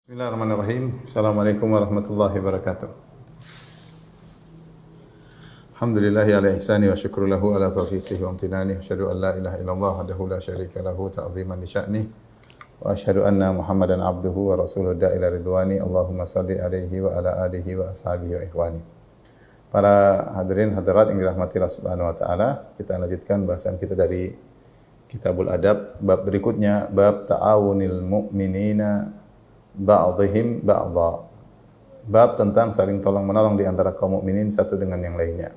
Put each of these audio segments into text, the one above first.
Bismillahirrahmanirrahim. Assalamualaikum warahmatullahi wabarakatuh. Alhamdulillahi ala ihsani wa syukru lahu ala taufiqihi wa amtinani. Asyhadu an la ilaha illallah wahdahu la syarika lahu ta'ziman li sya'ni. Wa asyhadu anna Muhammadan abduhu wa rasuluhu da'ila ridwani. Allahumma salli alaihi wa ala alihi wa ashabihi wa ikhwani. Para hadirin hadirat yang dirahmati Allah Subhanahu wa taala, kita lanjutkan bahasan kita dari Kitabul Adab, bab berikutnya bab ta'awunil mu'minina ba'dihim ba'dha. Bab tentang saling tolong-menolong di antara kaum mukminin satu dengan yang lainnya.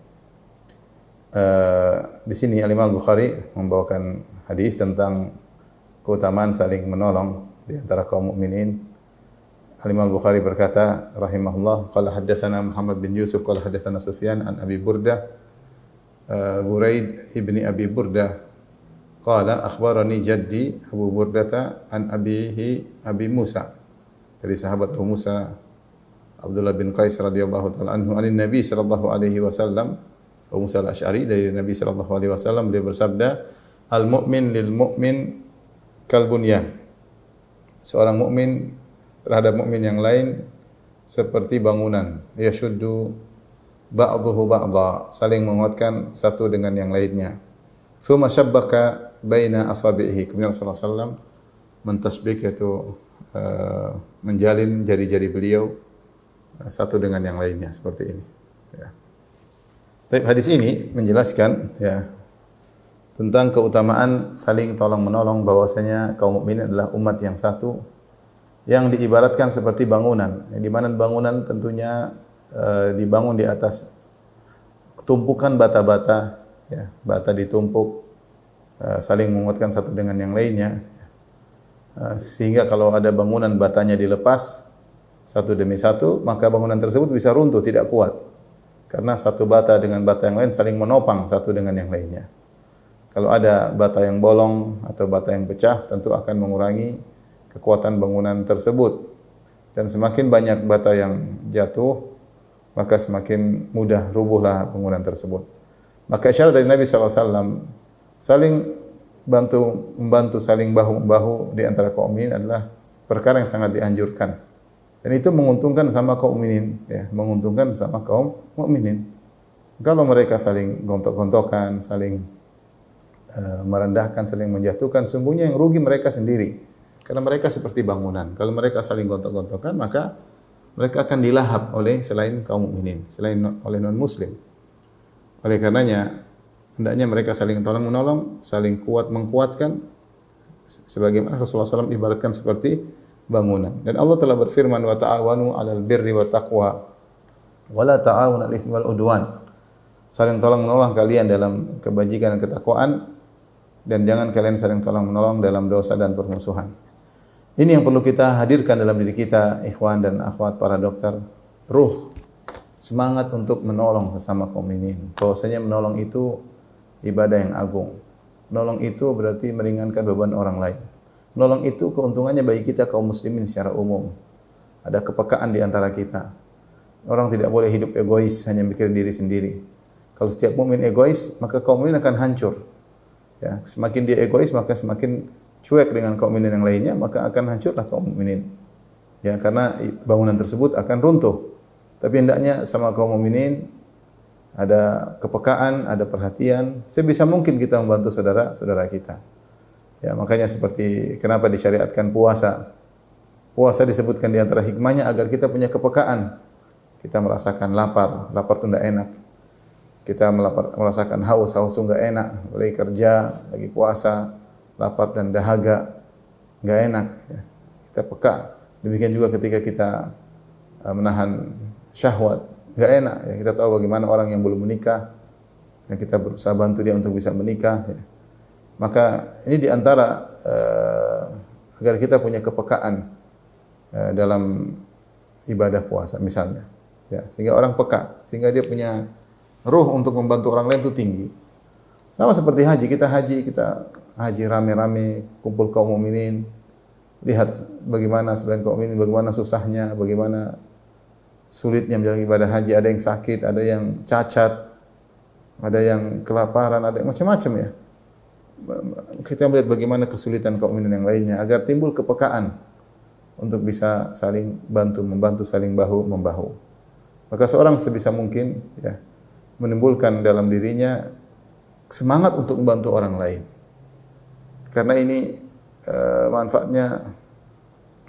Di sini Al-Imam Al-Bukhari membawakan hadis tentang keutamaan saling menolong di antara kaum mukminin. Al-Imam Al-Bukhari berkata rahimahullah, qala haddatsana Muhammad bin Yusuf qala haddatsana Sufyan an Abi Burdah Buraid ibni Abi Burdah qala akhbarani jaddi Abu Burdah an abihi Abi Musa, dari sahabat Abu Musa Abdullah bin Qais radhiyallahu taala anhu, anin Nabi sallallahu alaihi wasallam, Abu Musa al-Asy'ari dari Nabi sallallahu alaihi wasallam, beliau bersabda, al mu'min lil mu'min kal bunyan. Seorang mukmin terhadap mukmin yang lain seperti bangunan, yashuddu ba'dhuhu ba'dha, saling menguatkan satu dengan yang lainnya. Tsumma syabbaka baina asabihi, kemudian sallallahu alaihi wasallam mentasbik, yaitu menjalin jari-jari beliau satu dengan yang lainnya seperti ini. Ya. Tapi hadis ini menjelaskan ya tentang keutamaan saling tolong menolong, bahwasanya kaum mukminin adalah umat yang satu yang diibaratkan seperti bangunan, di mana bangunan tentunya dibangun di atas tumpukan bata-bata, ya, bata ditumpuk, saling menguatkan satu dengan yang lainnya. Sehingga kalau ada bangunan batanya dilepas satu demi satu, maka bangunan tersebut bisa runtuh, tidak kuat. Karena satu bata dengan bata yang lain saling menopang satu dengan yang lainnya. Kalau ada bata yang bolong atau bata yang pecah, tentu akan mengurangi kekuatan bangunan tersebut. Dan semakin banyak bata yang jatuh, maka semakin mudah rubuhlah bangunan tersebut. Maka isyarat dari Nabi SAW, saling membantu saling bahu-membahu di antara kaum mukminin adalah perkara yang sangat dianjurkan. Dan itu menguntungkan sama kaum mukminin, ya, menguntungkan sama kaum mukminin. Kalau mereka saling gontok-gontokan, saling merendahkan, saling menjatuhkan, sungguhnya yang rugi mereka sendiri. Karena mereka seperti bangunan. Kalau mereka saling gontok-gontokan, maka mereka akan dilahap oleh selain kaum mukminin, selain oleh non-muslim. Oleh karenanya hendaknya mereka saling tolong menolong, saling kuat menguatkan, sebagaimana Rasulullah SAW ibaratkan seperti bangunan. Dan Allah telah berfirman, wa ta'awanu 'alal birri wat taqwa wa la ta'awanu 'alal itsmi wal 'udwan. Saling tolong menolong kalian dalam kebajikan dan ketakwaan, dan jangan kalian saling tolong menolong dalam dosa dan permusuhan. Ini yang perlu kita hadirkan dalam diri kita, ikhwan dan akhwat para dokter, ruh semangat untuk menolong sesama kaum mukminin. Bahwasanya menolong itu ibadah yang agung. Menolong itu berarti meringankan beban orang lain. Menolong itu keuntungannya bagi kita kaum muslimin secara umum. Ada kepekaan di antara kita. Orang tidak boleh hidup egois, hanya mikir diri sendiri. Kalau setiap mukmin egois, maka kaum mukmin akan hancur. Ya, semakin dia egois, maka semakin cuek dengan kaum mukminin yang lainnya, maka akan hancurlah kaum mukminin. Ya, karena bangunan tersebut akan runtuh. Tapi hendaknya sama kaum mukminin ada kepekaan, ada perhatian, sebisa mungkin kita membantu saudara-saudara kita. Ya, makanya seperti kenapa disyariatkan puasa. Puasa disebutkan di antara hikmahnya agar kita punya kepekaan. Kita merasakan lapar itu enggak enak. Kita merasakan haus itu enggak enak. Lagi kerja, lagi puasa, lapar dan dahaga, enggak enak. Ya, kita peka. Demikian juga ketika kita menahan syahwat, enggak enak. Ya, kita tahu bagaimana orang yang belum menikah, yang kita berusaha bantu dia untuk bisa menikah. Ya. Maka ini diantara agar kita punya kepekaan dalam ibadah puasa misalnya. Ya, sehingga orang peka, sehingga dia punya ruh untuk membantu orang lain itu tinggi. Sama seperti haji, kita haji rame-rame, kumpul kaum mukminin, lihat bagaimana sebagian kaum mukminin, bagaimana susahnya, bagaimana sulitnya menjalani ibadah haji, ada yang sakit, ada yang cacat, ada yang kelaparan, ada yang macam-macam ya. Kita melihat bagaimana kesulitan kaum mukminin yang lainnya agar timbul kepekaan. untuk bisa saling membantu saling bahu membahu. Maka seorang sebisa mungkin ya menimbulkan dalam dirinya semangat untuk membantu orang lain. Karena ini manfaatnya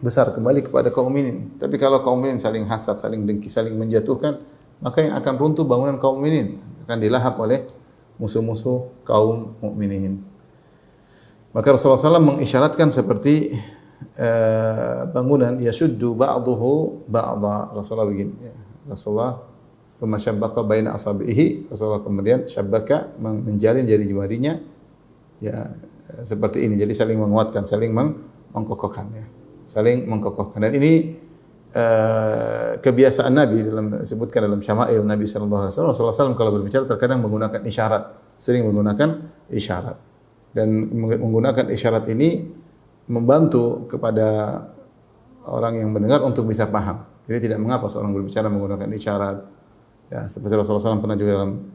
besar kembali kepada kaum mukminin. Tapi kalau kaum mukminin saling hasad, saling dengki, saling menjatuhkan, maka yang akan runtuh bangunan kaum mukminin akan dilahap oleh musuh-musuh kaum mukminin. Maka Rasulullah SAW mengisyaratkan seperti bangunan yashuddu ba'duhu ba'dha. Rasulullah begini. Rasulullah setelah syabbaka baina asabihi, Rasulullah kemudian syabbaka menjalin jari jemarinya ya seperti ini. Jadi saling menguatkan, saling mengkokohkan ya. Saling mengkokohkan. Dan ini kebiasaan Nabi disebutkan dalam Syama'il Nabi sallallahu alaihi wasallam. Rasulullah SAW kalau berbicara terkadang menggunakan isyarat, sering menggunakan isyarat. Dan menggunakan isyarat ini membantu kepada orang yang mendengar untuk bisa paham. Jadi tidak mengapa seorang berbicara menggunakan isyarat. Ya, seperti Rasulullah SAW pernah juga dalam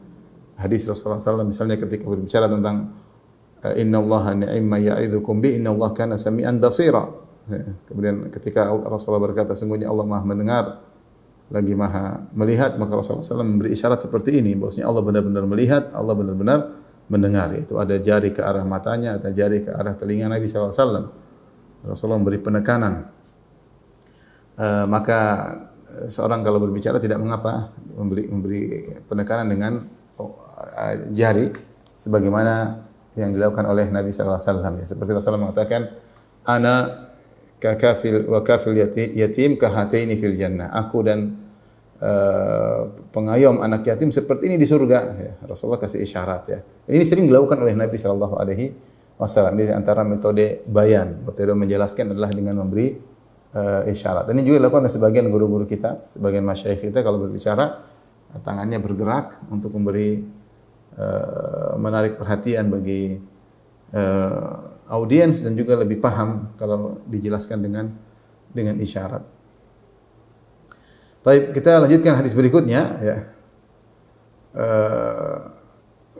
hadis Rasulullah SAW misalnya ketika berbicara tentang innallaha ni'ma ya'idzukum bi innallaha kana sami'an basira. Ya, kemudian ketika Rasulullah berkata sungguhnya Allah Maha mendengar lagi Maha melihat, maka Rasulullah SAW memberi isyarat seperti ini bahwasanya Allah benar-benar melihat, Allah benar-benar mendengar. Itu ada jari ke arah matanya, ada jari ke arah telinga Nabi sallallahu alaihi wasallam. Rasulullah memberi penekanan. Maka seorang kalau berbicara tidak mengapa memberi penekanan dengan jari sebagaimana yang dilakukan oleh Nabi sallallahu alaihi wasallam. Seperti Rasulullah mengatakan, "Ana kafil wa kafil yatim kahataini fil jannah." Aku dan pengayom anak yatim seperti ini di surga. Ya, Rasulullah kasih isyarat ya. Ini sering dilakukan oleh Nabi sallallahu alaihi wasallam. Di antara metode bayan, metode menjelaskan adalah dengan memberi isyarat. Ini juga dilakukan oleh sebagian guru-guru kita, sebagian masyayikh kita kalau berbicara tangannya bergerak untuk memberi menarik perhatian bagi audiens dan juga lebih paham kalau dijelaskan dengan isyarat. Baik, kita lanjutkan hadis berikutnya ya.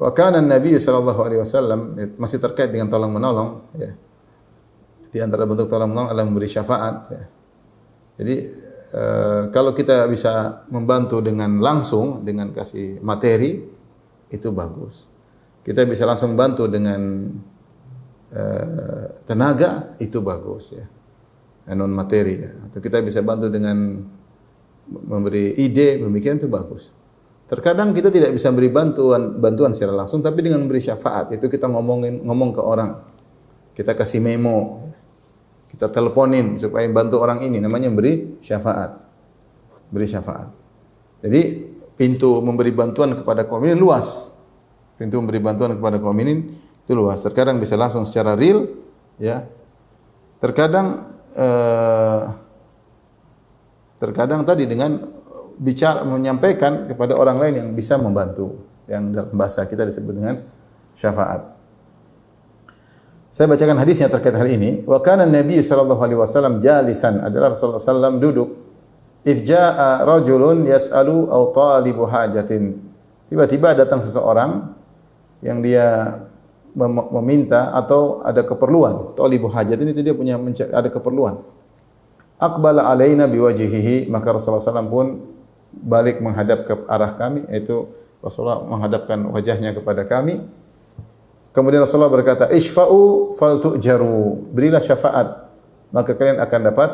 Wa kana an-nabiy sallallahu alaihi wasallam masih terkait dengan tolong menolong ya. Di antara bentuk tolong menolong adalah memberi syafaat ya. Jadi kalau kita bisa membantu dengan langsung dengan kasih materi itu bagus. Kita bisa langsung bantu dengan tenaga itu bagus ya. Non materi ya. Atau kita bisa bantu dengan memberi ide, pemikiran itu bagus. Terkadang kita tidak bisa beri bantuan secara langsung, tapi dengan memberi syafaat itu kita ngomong ke orang. Kita kasih memo, kita teleponin supaya bantu orang ini, namanya beri syafaat. Beri syafaat. Jadi pintu memberi bantuan kepada kaum mukminin luas. Pintu memberi bantuan kepada kaum mukminin itu luas. Terkadang bisa langsung secara real, ya. Terkadang tadi dengan bicara menyampaikan kepada orang lain yang bisa membantu, yang dalam bahasa kita disebut dengan syafaat. Saya bacakan hadisnya terkait hal ini. Wa kana an-nabiy sallallahu alaihi wasallam jalisan, adalah Rasulullah sallallahu duduk. Idz jaa rajulun yas'alu aw talibu hajatin. Tiba-tiba datang seseorang yang dia meminta atau ada keperluan. Talibu hajatin itu dia punya ada keperluan. Aqbala alaina biwajhihi, maka Rasulullah SAW pun balik menghadap ke arah kami, yaitu Rasulullah menghadapkan wajahnya kepada kami. Kemudian Rasulullah berkata, "Ishfa'u faltu'jaru." Berilah syafaat, maka kalian akan dapat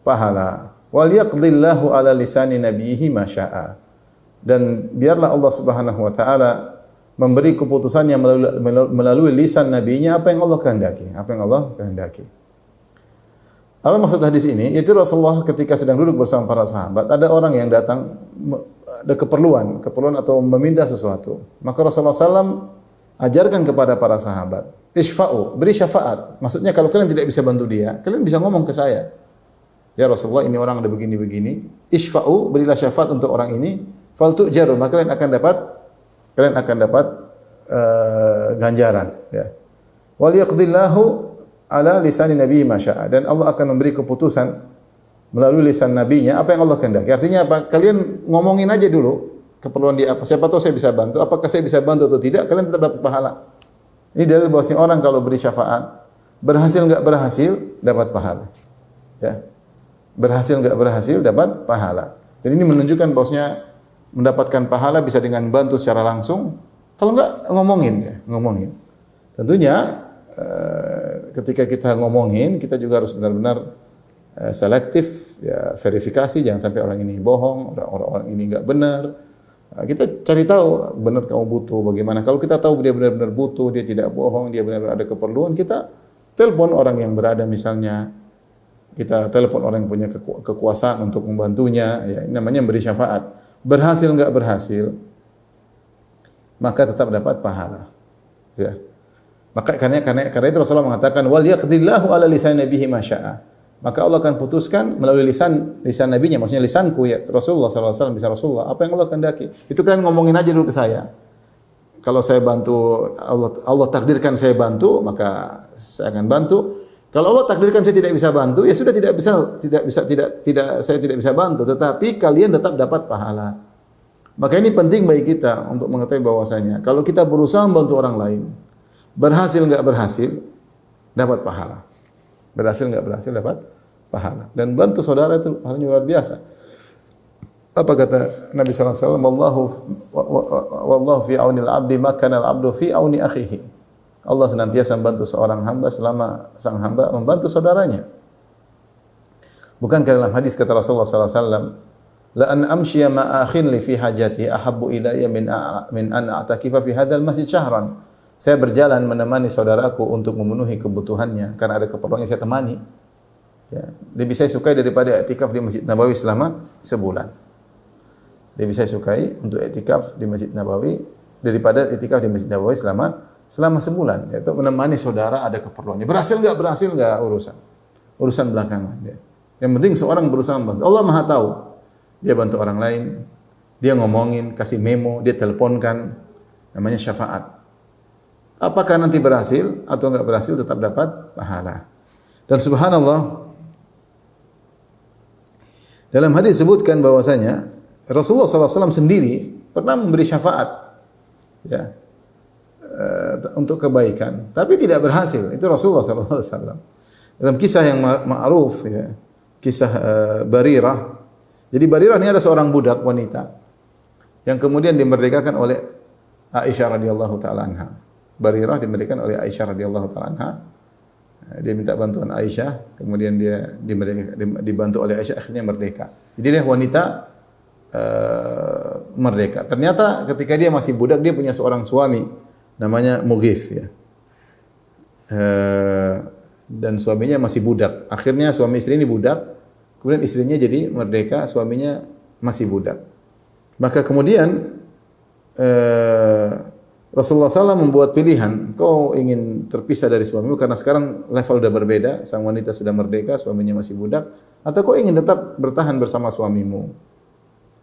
pahala. Wal yaqdillahu ala lisani nabiyhi ma syaa. Dan biarlah Allah Subhanahu wa taala memberi keputusannya melalui lisan nabinya apa yang Allah kehendaki, apa yang Allah kehendaki. Apa maksud hadis ini? Yaitu Rasulullah ketika sedang duduk bersama para sahabat, ada orang yang datang ada keperluan atau meminta sesuatu. Maka Rasulullah SAW ajarkan kepada para sahabat, "Ishfa'u," beri syafaat. Maksudnya kalau kalian tidak bisa bantu dia, kalian bisa ngomong ke saya. "Ya Rasulullah, ini orang ada begini-begini. Ishfa'u," berilah syafaat untuk orang ini. "Faltu'jaru," maka kalian akan dapat ganjaran. Ya. "Wal yaqdillahu ala lisani nabi masya'a," dan Allah akan memberi keputusan melalui lisan nabinya apa yang Allah kehendaki. Artinya apa? Kalian ngomongin aja dulu keperluan dia apa. Siapa tahu saya bisa bantu. Apakah saya bisa bantu atau tidak? Kalian tetap dapat pahala. Ini dalil bahwasanya orang kalau beri syafaat berhasil enggak berhasil dapat pahala. Ya. Berhasil enggak berhasil dapat pahala. Dan ini menunjukkan bahwasanya mendapatkan pahala bisa dengan bantu secara langsung. Kalau enggak ngomongin. Tentunya ketika kita ngomongin, kita juga harus benar-benar selektif, ya, verifikasi, jangan sampai orang ini bohong, orang ini enggak benar. Kita cari tahu benar kamu butuh bagaimana. Kalau kita tahu dia benar-benar butuh, dia tidak bohong, dia benar-benar ada keperluan, kita telepon orang yang berada, misalnya kita telepon orang yang punya kekuasaan untuk membantunya, ya, ini namanya memberi syafaat. Berhasil enggak berhasil, maka tetap dapat pahala. Ya. Maka karena itu Rasulullah mengatakan wal yaqdillahu ala lisan nabihi ma syaa. Maka Allah akan putuskan melalui lisan nabinya, maksudnya lisanku, ya Rasulullah sallallahu alaihi wasallam, bisa Rasulullah, apa yang Allah kehendaki. Itu kalian ngomongin aja dulu ke saya. Kalau saya bantu, Allah takdirkan saya bantu, maka saya akan bantu. Kalau Allah takdirkan saya tidak bisa bantu, ya sudah saya tidak bisa bantu, tetapi kalian tetap dapat pahala. Maka ini penting bagi kita untuk mengetahui bahwasanya kalau kita berusaha membantu orang lain, berhasil enggak berhasil dapat pahala. Berhasil enggak berhasil dapat pahala. Dan bantu saudara itu halnya luar biasa. Apa kata Nabi sallallahu alaihi wasallam? Wallahu fi auni al-'abdi ma kana al-'abdu fi auni akhihi. Allah senantiasa membantu seorang hamba selama sang hamba membantu saudaranya. Bukankah dalam hadis kata Rasulullah sallallahu alaihi wasallam, la an amshiya ma akhin li fi hajati ahabbu ilayya min an a'takifa fi hadzal masjid syahran. Saya berjalan menemani saudaraku untuk memenuhi kebutuhannya karena ada keperluannya, saya temani. Ya, lebih saya sukai daripada i'tikaf di Masjid Nabawi selama sebulan. Lebih saya sukai untuk i'tikaf di Masjid Nabawi daripada i'tikaf di Masjid Nabawi selama sebulan. Yaitu menemani saudara ada keperluannya. Berhasil enggak urusan belakangan. Ya. Yang penting seorang berusaha membantu. Allah Maha tahu. Dia bantu orang lain, dia ngomongin, kasih memo, dia teleponkan, namanya syafaat. Apakah nanti berhasil atau enggak berhasil tetap dapat pahala. Dan subhanallah, dalam hadis disebutkan bahwasanya Rasulullah SAW sendiri pernah memberi syafaat, ya, untuk kebaikan, tapi tidak berhasil. Itu Rasulullah SAW. Dalam kisah yang ma'ruf, ya, kisah Barirah. Jadi Barirah ini ada seorang budak wanita yang kemudian dimerdekakan oleh Aisyah radhiyallahu taala anha. Barirah dimerdekakan oleh Aisyah radhiyallahu taala anha. Dia minta bantuan Aisyah, kemudian dia dibantu oleh Aisyah, akhirnya merdeka. Jadi dia wanita merdeka. Ternyata ketika dia masih budak, dia punya seorang suami namanya Mughith, ya. Dan suaminya masih budak. Akhirnya suami istri ini budak, kemudian istrinya jadi merdeka, suaminya masih budak. Maka kemudian Rasulullah SAW membuat pilihan, kau ingin terpisah dari suamimu karena sekarang level sudah berbeda, sang wanita sudah merdeka, suaminya masih budak, atau kau ingin tetap bertahan bersama suamimu?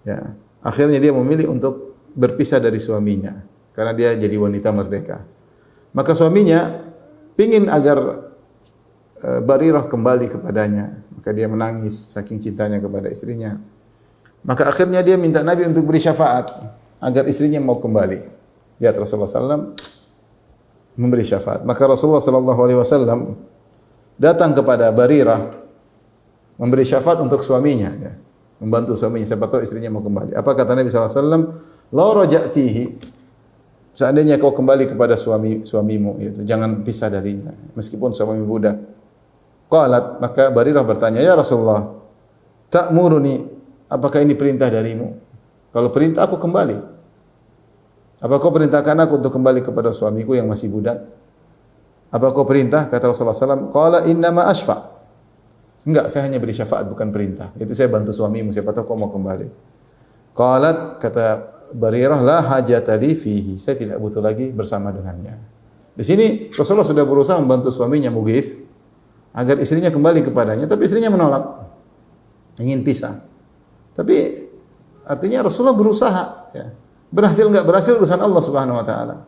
Ya, akhirnya dia memilih untuk berpisah dari suaminya karena dia jadi wanita merdeka. Maka suaminya ingin agar Barirah kembali kepadanya, maka dia menangis saking cintanya kepada istrinya. Maka akhirnya dia minta Nabi untuk beri syafaat agar istrinya mau kembali. Lihat Rasulullah SAW memberi syafaat. Maka Rasulullah SAW datang kepada Barirah memberi syafaat untuk suaminya, ya, membantu suaminya. Siapa tahu istrinya mau kembali. Apa kata Nabi SAW? La raja'tihi. Seandainya kau kembali kepada suamimu, itu jangan pisah darinya, meskipun suamimu budak. Qalat, maka Barirah bertanya, ya Rasulullah, ta'muruni, apakah ini perintah darimu? Kalau perintah, aku kembali. Apa kau perintahkan aku untuk kembali kepada suamiku yang masih budak? Apa kau perintah? Kata Rasulullah SAW, qala innama ashfa'. Enggak, saya hanya beri syafaat, bukan perintah. Itu saya bantu suamimu, siapa tahu kau mau kembali. Qalat, kata Barirah, la hajata li fihi. Saya tidak butuh lagi bersama dengannya. Di sini Rasulullah sudah berusaha membantu suaminya Mughith agar istrinya kembali kepadanya, tapi istrinya menolak, ingin pisah. Tapi artinya Rasulullah berusaha, ya. Berhasil enggak berhasil urusan Allah Subhanahu wa taala.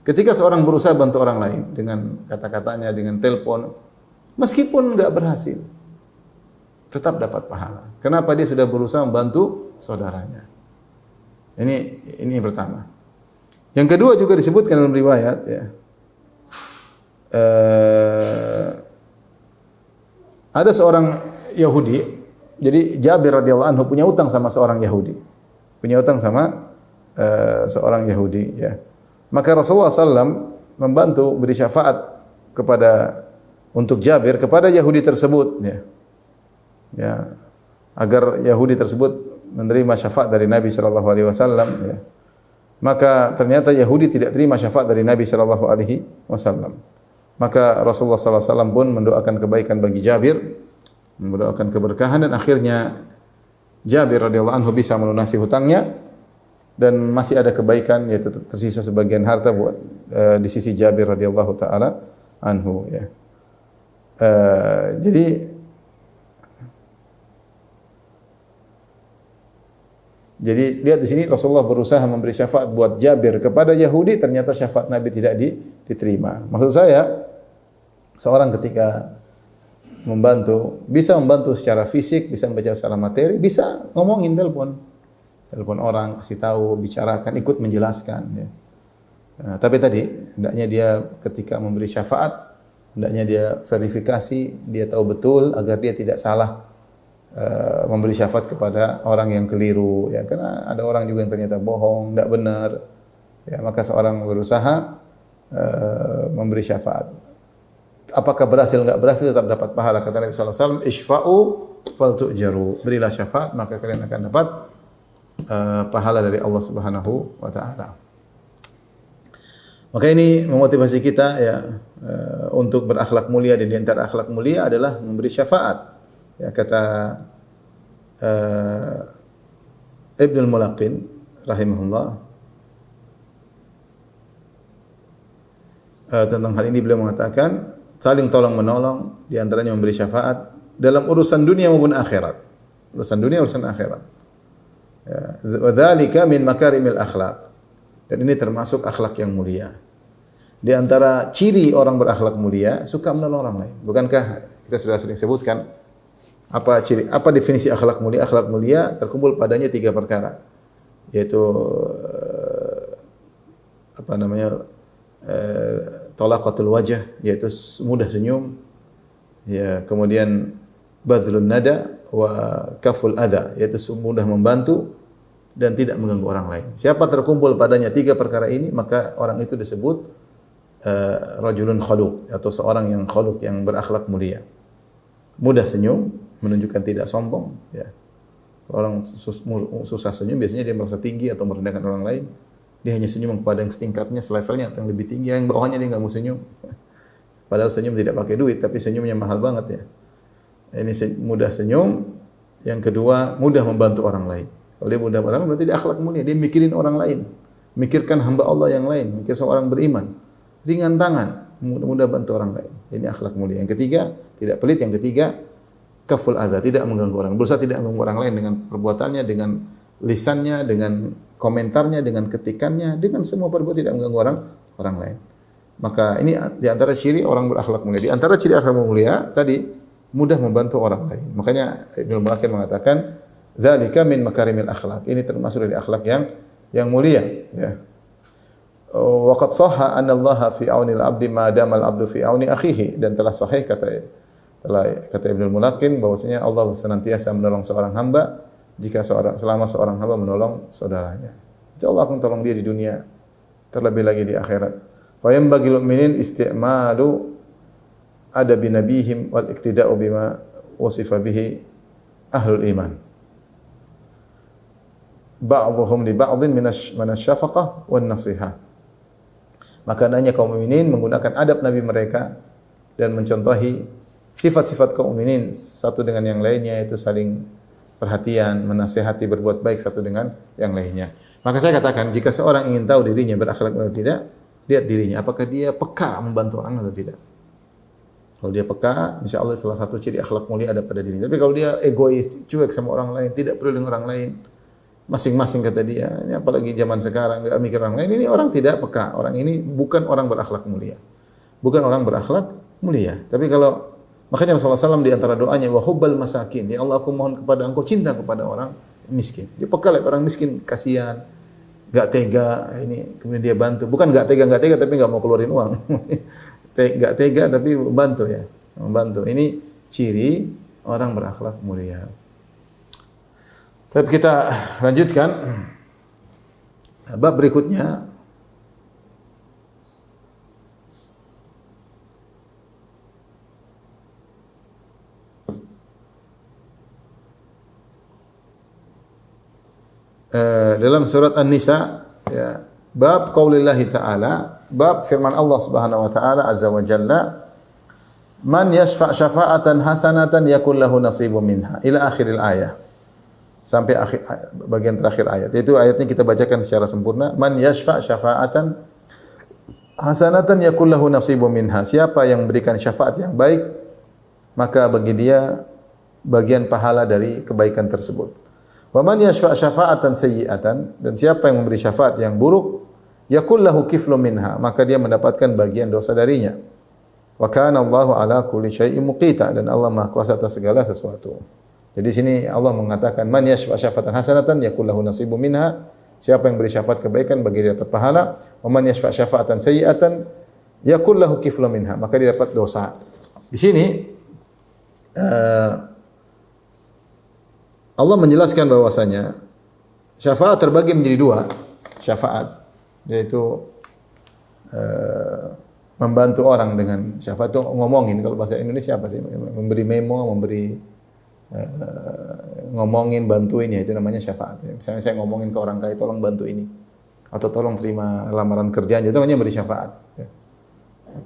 Ketika seorang berusaha bantu orang lain dengan kata-katanya, dengan telepon, meskipun enggak berhasil, tetap dapat pahala. Kenapa? Dia sudah berusaha membantu saudaranya. Ini yang pertama. Yang kedua juga disebutkan dalam riwayat, ya. Ada seorang Yahudi Jadi Jabir radhiyallahu anhu punya utang sama seorang Yahudi. Punya utang sama seorang Yahudi ya. Maka Rasulullah SAW membantu beri syafaat kepada untuk Jabir kepada Yahudi tersebut ya. Ya, agar Yahudi tersebut menerima syafaat dari Nabi sallallahu alaihi wasallam ya. Maka ternyata Yahudi tidak terima syafaat dari Nabi sallallahu alaihi wasallam. Maka Rasulullah sallallahu alaihi wasallam pun mendoakan kebaikan bagi Jabir, mendoakan keberkahan dan akhirnya Jabir radhiyallahu anhu bisa melunasi hutangnya dan masih ada kebaikan yaitu tersisa sebagian harta buat di sisi Jabir radhiyallahu taala anhu ya. Jadi lihat di sini Rasulullah berusaha memberi syafaat buat Jabir kepada Yahudi, ternyata syafaat Nabi tidak diterima. Maksud saya, seorang ketika bisa membantu secara fisik, bisa membantu secara materi, bisa ngomongin telepon orang, kasih tahu, bicarakan, ikut menjelaskan. Ya. Nah, tapi tadi hendaknya dia ketika memberi syafaat, hendaknya dia verifikasi, dia tahu betul agar dia tidak salah memberi syafaat kepada orang yang keliru ya, karena ada orang juga yang ternyata bohong, tidak benar ya, maka seorang berusaha memberi syafaat. Apakah berhasil enggak berhasil tetap dapat pahala, kata Nabi sallallahu alaihi wasallam, isfa'u faltu'jaru, berilah syafaat maka kalian akan dapat pahala dari Allah Subhanahu wa taala. Maka ini memotivasi kita ya untuk berakhlak mulia, dan di antara akhlak mulia adalah memberi syafaat. Ya, kata Ibnul Mulaqin rahimahullah tentang hal ini, beliau mengatakan saling tolong menolong, di antaranya memberi syafaat dalam urusan dunia maupun akhirat. Urusan dunia, urusan akhirat. Ya, wa dzalika min makarimil akhlaq. Dan ini termasuk akhlak yang mulia. Di antara ciri orang berakhlak mulia, suka menolong orang lain. Bukankah kita sudah sering sebutkan apa definisi akhlak mulia? Akhlak mulia terkumpul padanya 3 perkara, yaitu talaqatul wajh, yaitu mudah senyum, ya, kemudian badlun nada wa kaful adha, yaitu mudah membantu dan tidak mengganggu orang lain. Siapa terkumpul padanya 3 perkara ini, maka orang itu disebut rajulun khaluq, atau seorang yang khaluq, yang berakhlak mulia. Mudah senyum, menunjukkan tidak sombong ya. Orang susah senyum biasanya dia merasa tinggi atau merendahkan orang lain. Dia hanya senyum kepada yang setingkatnya, selevelnya, atau yang lebih tinggi, yang bawahnya dia enggak mau senyum. Padahal senyum tidak pakai duit, tapi senyumnya mahal banget ya. Ini mudah senyum. Yang kedua, mudah membantu orang lain. Kalau dia mudah membantu orang lain, berarti dia akhlak mulia. Dia mikirin orang lain, mikirkan hamba Allah yang lain, mikir seorang beriman. Ringan tangan, mudah bantu orang lain. Ini akhlak mulia. Yang ketiga, tidak pelit. Yang ketiga, kaful adza, tidak mengganggu orang. Berusaha tidak mengganggu orang lain dengan perbuatannya, dengan lisannya, dengan komentarnya, dengan ketikannya, dengan semua perbuatan, tidak mengganggu orang lain. Maka ini di antara ciri orang berakhlak mulia. Di antara ciri akhlak mulia tadi, mudah membantu orang lain. Makanya Ibnu Mulaqin mengatakan, dzalika min makarimil akhlak. Ini termasuk dari akhlak yang mulia ya. Wa qad shahha anna Allah fi auni al-'abdi ma dama al-'abdu fi auni akhihi, dan telah sahih kata Ibnu Mulaqin bahwasanya Allah senantiasa menolong seorang hamba selama seorang hamba menolong saudaranya. Jadi Allah akan tolong dia di dunia, terlebih lagi di akhirat. Fa yanbaghi lil mu'minin isti'malu adabi nabihim wal iktida'u bima wasifa bihi ahlul iman. Ba'dhum li ba'dhin min asy-syafaqah wan nasihah. Maka hendaknya kaum mukminin menggunakan adab nabi mereka dan mencontohi sifat-sifat kaum mukminin satu dengan yang lainnya, yaitu saling perhatian, menasihati, berbuat baik satu dengan yang lainnya. Maka saya katakan, jika seorang ingin tahu dirinya berakhlak atau tidak, lihat dirinya, apakah dia peka membantu orang atau tidak. Kalau dia peka, insya Allah salah satu ciri akhlak mulia ada pada dirinya. Tapi kalau dia egois, cuek sama orang lain, tidak peduli dengan orang lain, masing-masing kata dia, ini apalagi zaman sekarang enggak mikir orang lain, ini orang tidak peka. Orang ini bukan orang berakhlak mulia. Bukan orang berakhlak mulia. Tapi kalau makanya Rasulullah SAW di antara doanya, wa hubbal masakin, ya Allah, aku mohon kepada Engkau cinta kepada orang miskin. Dia peka lihat orang miskin, kasihan, enggak tega, ini kemudian dia bantu. Bukan enggak tega tapi enggak mau keluarin uang. Enggak tega tapi bantu ya, membantu. Ini ciri orang berakhlak mulia. Tapi kita lanjutkan bab berikutnya. Dalam surat An-Nisa, ya, bab qaulillahi ta'ala, bab firman Allah Subhanahu wa taala azza wa jalla, man yashfa' syafa'atan hasanatan yakul lahu nasibun minha, ila akhiril ayah. Sampai akhir bagian terakhir ayat. Itu ayatnya kita bacakan secara sempurna. Man yashfa' syafa'atan hasanatan yakul lahu nasibun minha. Siapa yang memberikan syafaat yang baik, maka bagi dia bagian pahala dari kebaikan tersebut. Wa man yashfa' syafa'atan sayyi'atan, dan siapa yang memberi syafaat yang buruk, yakul lahu kiflun minha, maka dia mendapatkan bagian dosa darinya. Wa kana Allahu ala kulli syai'in muqita, dan Allah Maha kuasa atas segala sesuatu. Jadi sini Allah mengatakan man yashfa' syafa'atan hasanatan yakul lahu nasibun minha, siapa yang beri syafaat kebaikan bagi dia dapat pahala. Wa man yashfa' syafa'atan sayyi'atan yakul lahu kiflun minha, maka dia dapat dosa. Di sini Allah menjelaskan bahwasanya syafaat terbagi menjadi dua syafaat, yaitu membantu orang dengan syafaat itu ngomongin, kalau bahasa Indonesia apa sih? Memberi memo, memberi ngomongin, bantuin, ya itu namanya syafaat. Misalnya saya ngomongin ke orang kaya, tolong bantu ini, atau tolong terima lamaran kerjaan, itu namanya beri syafaat. Ya.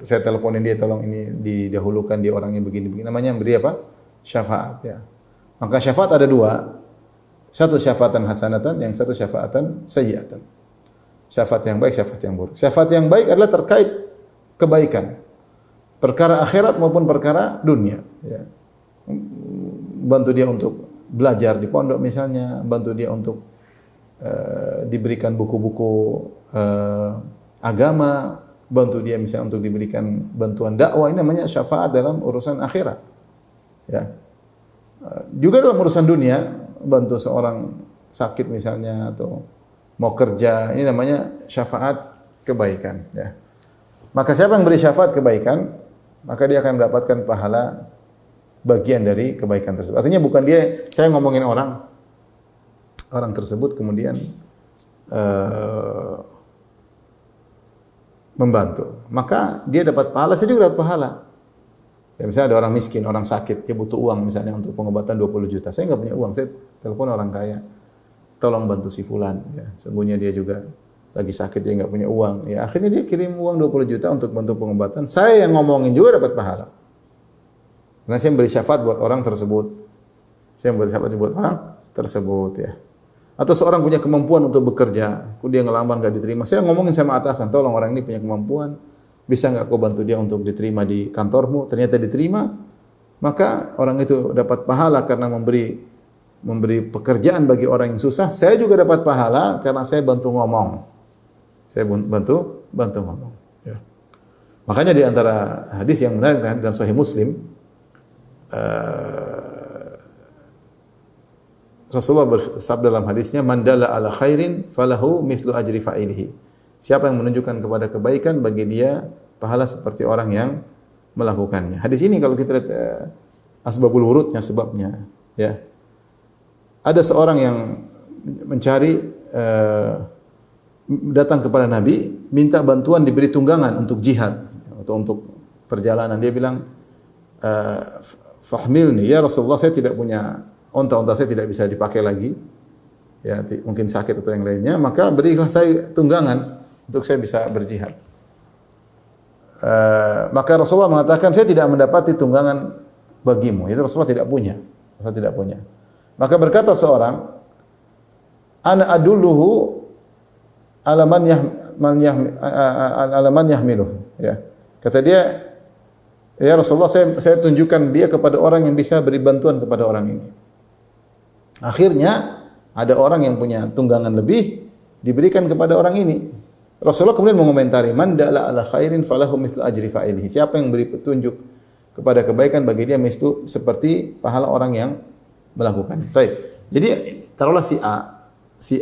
Saya teleponin dia, tolong ini didahulukan, dia orangnya begini-begini, namanya beri apa? Syafaat. Ya. Maka syafaat ada dua, satu syafaatan hasanatan, yang satu syafaatan sayyiatan. Syafaat yang baik, syafaat yang buruk. Syafaat yang baik adalah terkait kebaikan, perkara akhirat maupun perkara dunia. Ya. Bantu dia untuk belajar di pondok misalnya, bantu dia untuk diberikan buku-buku agama, bantu dia misalnya untuk diberikan bantuan dakwah, ini namanya syafaat dalam urusan akhirat. Ya. Juga dalam urusan dunia, bantu seorang sakit misalnya atau mau kerja, ini namanya syafaat kebaikan. Ya. Maka siapa yang beri syafaat kebaikan, maka dia akan mendapatkan pahala bagian dari kebaikan tersebut. Artinya bukan dia, saya ngomongin orang tersebut kemudian membantu, maka dia dapat pahala, saya juga dapat pahala. Ya, misalnya ada orang miskin, orang sakit, dia butuh uang misalnya untuk pengobatan 20 juta. Saya nggak punya uang, saya telepon orang kaya, tolong bantu si fulan. Ya, sembunyinya dia juga lagi sakit, dia nggak punya uang. Ya, akhirnya dia kirim uang 20 juta untuk bantu pengobatan. Saya yang ngomongin juga dapat pahala. Karena saya beri syafaat buat orang tersebut. Saya beri syafaat buat orang tersebut, ya. Atau seorang punya kemampuan untuk bekerja, dia ngelamar nggak diterima. Saya ngomongin sama atasan, tolong orang ini punya kemampuan, bisa nggak kau bantu dia untuk diterima di kantormu? Ternyata diterima, maka orang itu dapat pahala karena memberi pekerjaan bagi orang yang susah. Saya juga dapat pahala karena saya bantu ngomong. Saya bantu ngomong. Ya. Makanya di antara hadis yang menarik dalam Sahih Muslim, Rasulullah bersabda dalam hadisnya, man dalla ala khairin falahu mithlu ajri fa'ilihi. Siapa yang menunjukkan kepada kebaikan, bagi dia pahala seperti orang yang melakukannya. Hadis ini kalau kita lihat asbabul wurudnya, sebabnya, ya. Ada seorang yang mencari datang kepada Nabi, minta bantuan diberi tunggangan untuk jihad atau untuk perjalanan. Dia bilang, fahmilni ya Rasulullah, saya tidak punya onta saya tidak bisa dipakai lagi. Ya, mungkin sakit atau yang lainnya, maka berilah saya tunggangan untuk saya bisa berjihad. Maka Rasulullah mengatakan, saya tidak mendapati tunggangan bagimu. Itu Rasulullah tidak punya. Rasulullah tidak punya. Maka berkata seorang, ana adulluhu ala man yahmiluh. Ya. Kata dia, ya Rasulullah, saya tunjukkan dia kepada orang yang bisa beri bantuan kepada orang ini. Akhirnya ada orang yang punya tunggangan lebih, diberikan kepada orang ini. Rasulullah kemudian mengomentari, man dalla ala khairin falahu mithlu ajri fa'ilihi. Siapa yang beri petunjuk kepada kebaikan, bagi dia mesti seperti pahala orang yang melakukan. Baik. Jadi taruhlah si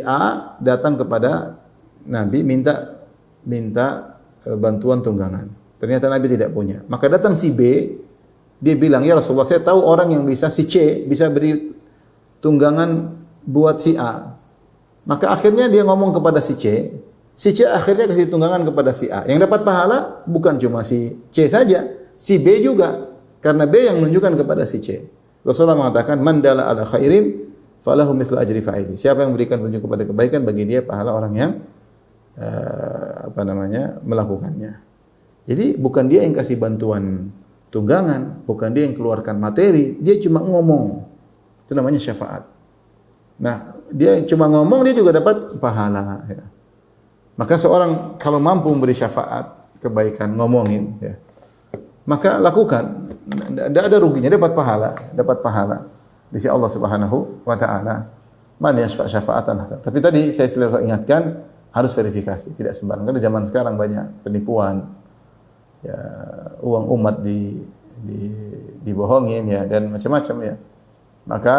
A datang kepada Nabi minta bantuan tunggangan. Ternyata Nabi tidak punya. Maka datang si B, dia bilang, ya Rasulullah, saya tahu orang yang bisa, si C bisa beri tunggangan buat si A. Maka akhirnya dia ngomong kepada si C akhirnya kasih tunggangan kepada si A. Yang dapat pahala bukan cuma si C saja, si B juga. Karena B yang menunjukkan kepada si C. Rasulullah mengatakan, "Man dalla ala khairin falahu mithlu ajri fa'ili." Siapa yang memberikan petunjuk kepada kebaikan, bagi dia pahala orang yang melakukannya. Jadi bukan dia yang kasih bantuan tunggangan, bukan dia yang keluarkan materi, dia cuma ngomong. Itu namanya syafaat. Nah, dia cuma ngomong, dia juga dapat pahala. Ya. Maka seorang kalau mampu memberi syafaat kebaikan, ngomongin, ya, maka lakukan. Tidak ada ruginya, dapat pahala di sisi Allah Subhanahu wa taala. Man yashfa' syafa'atan hasanah. Tapi tadi saya selalu ingatkan harus verifikasi, tidak sembarang. Karena zaman sekarang banyak penipuan. Ya, uang umat dibohongin ya dan macam-macam ya. Maka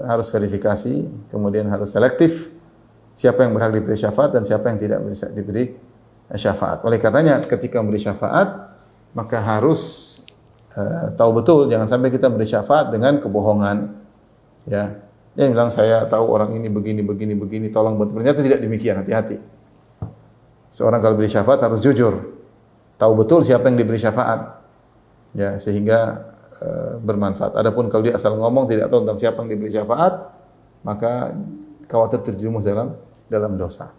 harus verifikasi, kemudian harus selektif siapa yang berhak diberi syafaat dan siapa yang tidak bisa diberi syafaat. Oleh karenanya ketika memberi syafaat maka harus tahu betul, jangan sampai kita beri syafaat dengan kebohongan. Ya, dia bilang saya tahu orang ini begini, tolong bantu. Ternyata tidak demikian, hati-hati. Seorang kalau beri syafaat harus jujur, tahu betul siapa yang diberi syafaat, ya sehingga bermanfaat. Adapun kalau dia asal ngomong tidak tahu tentang siapa yang diberi syafaat, maka khawatir terjerumus dalam dosa.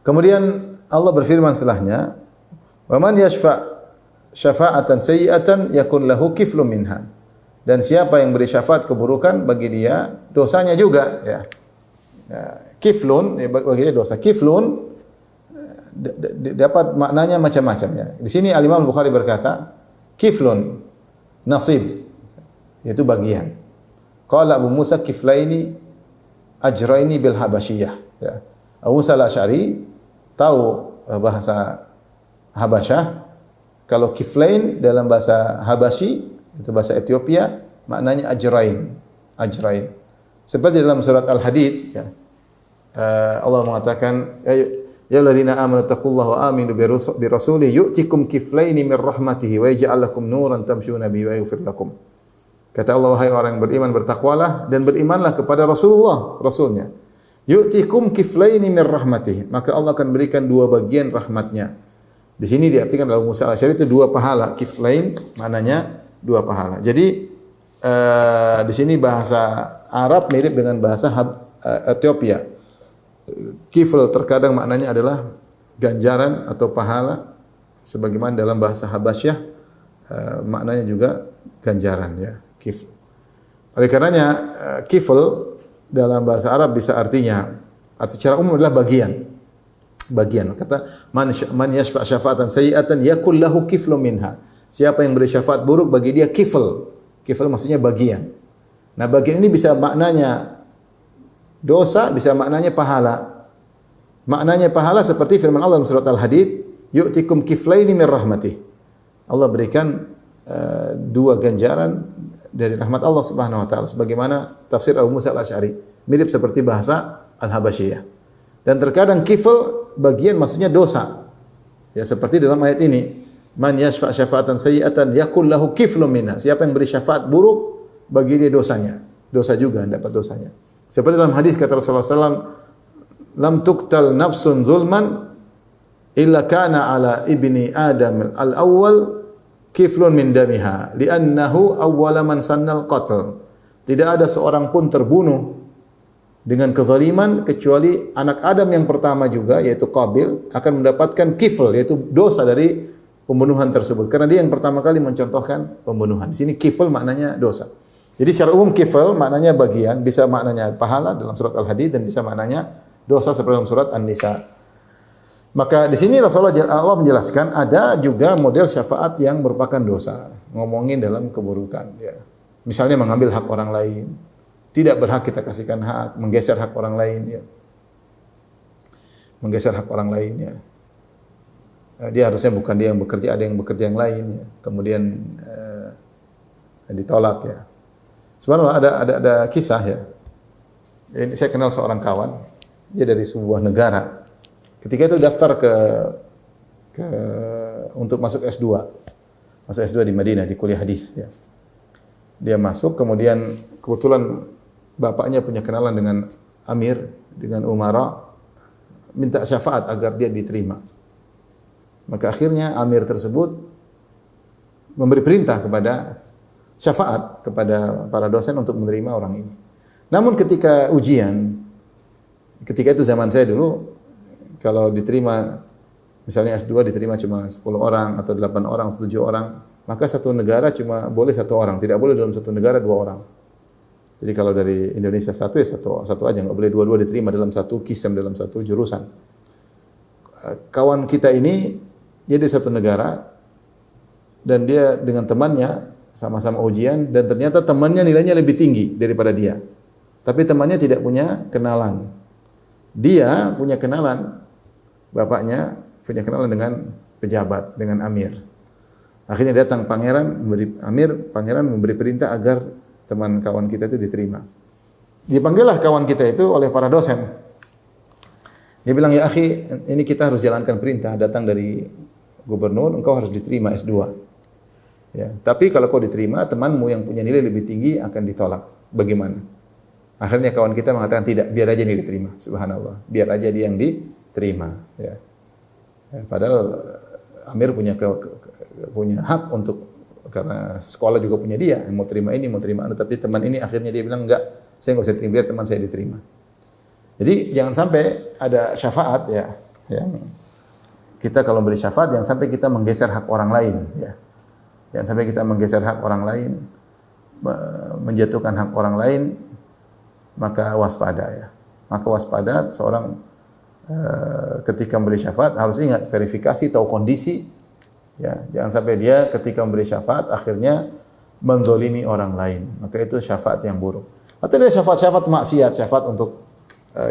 Kemudian Allah berfirman setelahnya, "Wa man yashfa' syafa'atan sayyi'atan yakun lahu kiflun minha." Dan siapa yang beri syafaat keburukan, bagi dia dosanya juga, ya. Kiflun, bagi dia dosa. Kiflun dapat maknanya macam-macam ya. Di sini Al-Imam Bukhari berkata, kiflun nasib, yaitu bagian. Qala Abu Musa kiflaini ajraini bil habasyiyah, ya. Abu Musa al-Asy'ari tahu bahasa Habasyah. Kalau kiflain dalam bahasa Habasyi, itu bahasa Ethiopia, maknanya ajrain. Seperti dalam surat Al-Hadid, ya. Allah mengatakan, ya alladzina amanu taqullaha wa aminu bi rasulih yu'tikum kiflaini min rahmatihi wa yaj'al lakum nuran tamshuna bihi wa yaghfir lakum. Kata Allah, wahai orang yang beriman, bertakwalah dan berimanlah kepada Rasulullah, Rasulnya. Yu'tikum kiflaini min rahmatihi, maka Allah akan berikan dua bagian rahmatnya. Di sini diartikan oleh Musa al-Asy'ari itu dua pahala. Kiflain maknanya dua pahala. Jadi di sini bahasa Arab mirip dengan bahasa Ethiopia. Kifl terkadang maknanya adalah ganjaran atau pahala, sebagaimana dalam bahasa Habasyah maknanya juga ganjaran, ya. Kifl. Oleh karenanya kifl dalam bahasa Arab bisa arti secara umum adalah bagian. Kata man yashfa' syafa'atan sayyi'atan yakul lahu kiflun minha. Siapa yang beri syafaat buruk, bagi dia kifl. Kifl maksudnya bagian. Nah, bagian ini bisa maknanya dosa, bisa maknanya pahala. Maknanya pahala seperti firman Allah dalam surat Al-Hadid, yu'tikum kiflaini min rahmatih. Allah berikan dua ganjaran dari rahmat Allah Subhanahu wa taala, sebagaimana tafsir Abu Musa al-Asy'ari, mirip seperti bahasa Al-Habasyiyah. Dan terkadang kifl bagian maksudnya dosa. Ya, seperti dalam ayat ini, man yashfa' syafa'atan sayyi'atan yakul lahu kiflun minha. Siapa yang beri syafaat buruk, bagi dia dosanya. Dosa juga, dapat dosanya. Seperti dalam hadis kata Rasulullah SAW, lam tuqtal nafsun zulman illa kana ala ibni Adam al-awwal kiflun min damiha li'annahu awwala man sannal qatl. Tidak ada seorang pun terbunuh dengan kezaliman kecuali anak Adam yang pertama juga, yaitu Qabil, akan mendapatkan kifl, yaitu dosa dari pembunuhan tersebut, karena dia yang pertama kali mencontohkan pembunuhan. Di sini kifl maknanya dosa. Jadi secara umum kifl maknanya bagian, bisa maknanya pahala dalam surat Al-Hadid dan bisa maknanya dosa seperti dalam surat An-Nisa. Maka di sini Allah menjelaskan ada juga model syafaat yang merupakan dosa, ngomongin dalam keburukan, ya. Misalnya mengambil hak orang lain, tidak berhak kita kasihkan hak, menggeser hak orang lain, ya. Menggeser hak orang lain, ya. Dia harusnya bukan dia yang bekerja, ada yang bekerja yang lain, ya. Kemudian ditolak, ya. Sebenarnya ada kisah, ya. Ini saya kenal seorang kawan, dia dari sebuah negara. Ketika itu daftar untuk masuk S2. Masuk S2 di Madinah, di kuliah hadis, ya. Dia masuk, kemudian kebetulan bapaknya punya kenalan dengan amir, dengan umara, minta syafaat agar dia diterima. Maka akhirnya amir tersebut memberi perintah kepada syafaat kepada para dosen untuk menerima orang ini. Namun ketika ujian, ketika itu zaman saya dulu, kalau diterima, misalnya S2 diterima cuma 10 orang, atau 8 orang, atau 7 orang, maka satu negara cuma boleh 1 orang, tidak boleh dalam satu negara 2 orang. Jadi kalau dari Indonesia satu ya satu aja, nggak boleh dua-dua diterima dalam satu kisem, dalam satu jurusan. Kawan kita ini, dia di satu negara, dan dia dengan temannya sama-sama ujian, dan ternyata temannya nilainya lebih tinggi daripada dia. Tapi temannya tidak punya kenalan. Dia punya kenalan, bapaknya punya kenalan dengan pejabat, dengan amir. Akhirnya datang pangeran memberi perintah agar teman kawan kita itu diterima. Dipanggillah kawan kita itu oleh para dosen. Dia bilang, "Ya akhi, ini kita harus jalankan perintah datang dari gubernur, engkau harus diterima S2. Ya, tapi kalau kau diterima, temanmu yang punya nilai lebih tinggi akan ditolak. Bagaimana?" Akhirnya kawan kita mengatakan, "Tidak, biar aja dia diterima." Subhanallah, biar aja dia yang diterima. Ya. Padahal amir punya hak untuk, karena sekolah juga punya dia, mau terima ini, mau terima itu, tapi teman ini akhirnya dia bilang, "Enggak, saya enggak usah terima, biar teman saya diterima." Jadi jangan sampai ada syafaat ya, yang kita kalau beri syafaat jangan sampai kita menggeser hak orang lain ya. Jangan sampai kita menggeser hak orang lain, menjatuhkan hak orang lain, maka waspada ya. Maka waspada seorang ketika memberi syafaat harus ingat verifikasi, tahu kondisi. Ya, jangan sampai dia ketika memberi syafaat akhirnya menzalimi orang lain. Maka itu syafaat yang buruk. Atau dia syafaat maksiat, syafaat untuk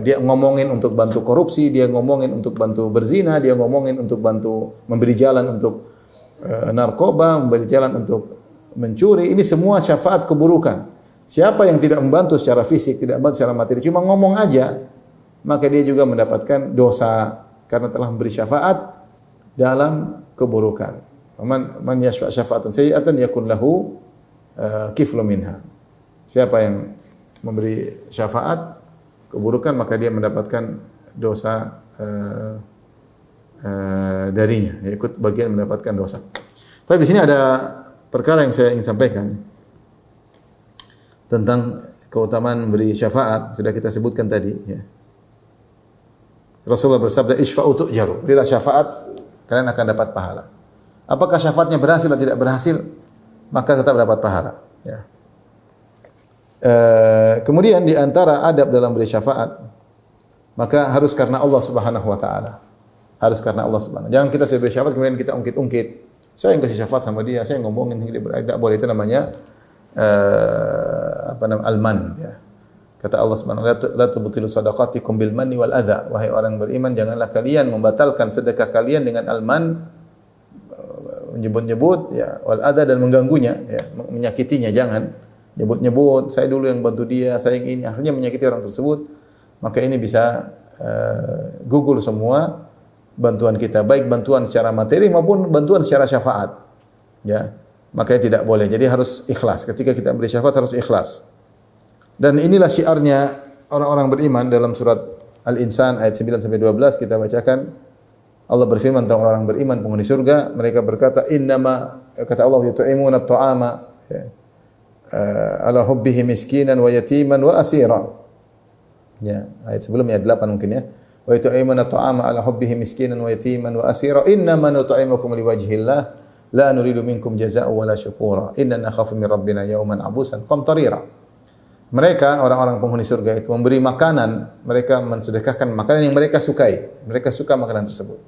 dia ngomongin untuk bantu korupsi, dia ngomongin untuk bantu berzina, dia ngomongin untuk bantu memberi jalan untuk narkoba, memberi jalan untuk mencuri. Ini semua syafaat keburukan. Siapa yang tidak membantu secara fisik, tidak membantu secara materi, cuma ngomong aja, maka dia juga mendapatkan dosa karena telah memberi syafaat dalam keburukan. Man yashfa' syafa'atan sayyi'atan yakun lahu kiflu minha. Siapa yang memberi syafaat keburukan, maka dia mendapatkan dosa darinya, ya, ikut bagian mendapatkan dosa. Tapi di sini ada perkara yang saya ingin sampaikan tentang keutamaan memberi syafaat. Sudah kita sebutkan tadi ya. Rasulullah bersabda, "Isfa'u tu'jaru." Berilah syafaat, kalian akan dapat pahala. Apakah syafaatnya berhasil atau tidak berhasil, maka tetap dapat pahala. Ya. Kemudian di antara adab dalam beri syafaat, maka harus karena Allah Subhanahu wa taala. Harus karena Allah Subhanahu. Jangan kita beri syafaat kemudian kita ungkit-ungkit. Saya yang kasih syafaat sama dia, saya ngomongin tidak boleh, itu namanya al-man ya. Kata Allah Subhanahu wa taala, "La tubtilu shadaqatikum bil manni wal adza." Wahai orang beriman, janganlah kalian membatalkan sedekah kalian dengan al-man, menyebut-nyebut ya, wal adza, dan mengganggunya ya, menyakitinya. Jangan nyebut-nyebut, saya dulu yang bantu dia, saya yang ini, akhirnya menyakiti orang tersebut. Maka ini bisa gugur semua bantuan kita, baik bantuan secara materi maupun bantuan secara syafaat. Ya, makanya tidak boleh. Jadi harus ikhlas. Ketika kita beri syafaat harus ikhlas. Dan inilah syiarnya orang-orang beriman dalam surat Al-Insan ayat 9 sampai 12 kita bacakan. Allah berfirman tentang orang beriman penghuni surga, mereka berkata, "Innama," kata Allah, "yut'imuna at-ta'ama ala hubbihi miskinan wa yatiman wa asira." Ya, ayat sebelumnya ayat 8 mungkin ya. "Wa yut'imuna at-ta'ama ala hubbihi miskinan wa yatiman wa asira, innama nut'imukum liwajhillah la nuridu minkum jazaa'an wa la syukura, inna nakhafu min rabbina yawman abusan qamtarira." Mereka, orang-orang penghuni surga itu memberi makanan, mereka mensedekahkan makanan yang mereka sukai. Mereka suka makanan tersebut.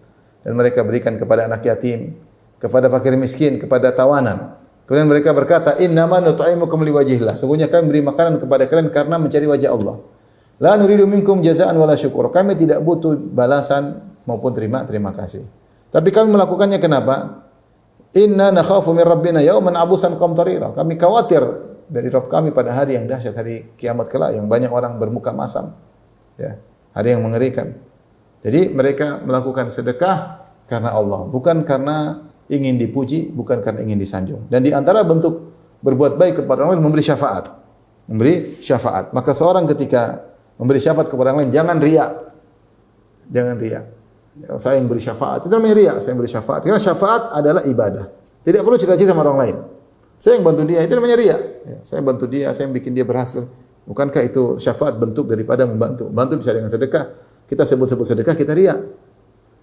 Dan mereka berikan kepada anak yatim, kepada fakir miskin, kepada tawanan. Kemudian mereka berkata, "Innama nut'imukum liwajhillah." Sungguhnya kami beri makanan kepada kalian karena mencari wajah Allah. La nuridu minkum jazaa'an wala syukur. Kami tidak butuh balasan maupun terima kasih. Tapi kami melakukannya kenapa? Inna nakhafu min rabbina yawman abusan qamtarira. Kami khawatir dari Rabb kami pada hari yang dahsyat, hari kiamat kelak yang banyak orang bermuka masam. Ya, hari yang mengerikan. Jadi mereka melakukan sedekah karena Allah, bukan karena ingin dipuji, bukan karena ingin disanjung. Dan di antara bentuk berbuat baik kepada orang lain memberi syafaat. memberi syafaat. Maka seorang ketika memberi syafaat kepada orang lain jangan riya. Jangan riya. Saya yang beri syafaat, itu namanya riya, saya yang beri syafaat. Karena syafaat adalah ibadah. Tidak perlu cita-cita sama orang lain. Saya yang bantu dia, itu namanya riya. Ya, saya bantu dia, saya yang bikin dia berhasil. Bukankah itu syafaat bentuk daripada membantu? Bantu bisa dengan sedekah. Kita sebut-sebut sedekah, kita riya.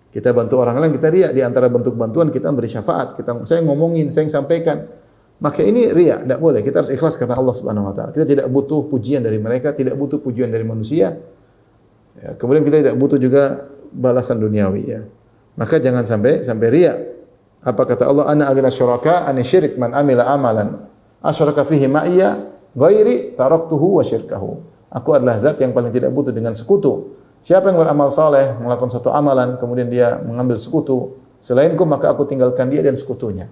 Kita bantu orang lain, kita riya. Di antara bentuk bantuan kita memberi syafaat. Saya ngomongin, saya yang sampaikan. Maka ini riya, tidak boleh. Kita harus ikhlas karena Allah Subhanahu wa taala. Kita tidak butuh pujian dari mereka, tidak butuh pujian dari manusia. Ya, kemudian kita tidak butuh juga balasan duniawi ya. Maka jangan sampai riya. Apa kata Allah? Ana aghna syuraka an syirik man amila amalan asyraka fihi ma'iyya ghairi taraktuhu wa syirkahu. Aku adalah zat yang paling tidak butuh dengan sekutu. Siapa yang beramal saleh, melakukan suatu amalan, kemudian dia mengambil sekutu selainku, maka aku tinggalkan dia dan sekutunya.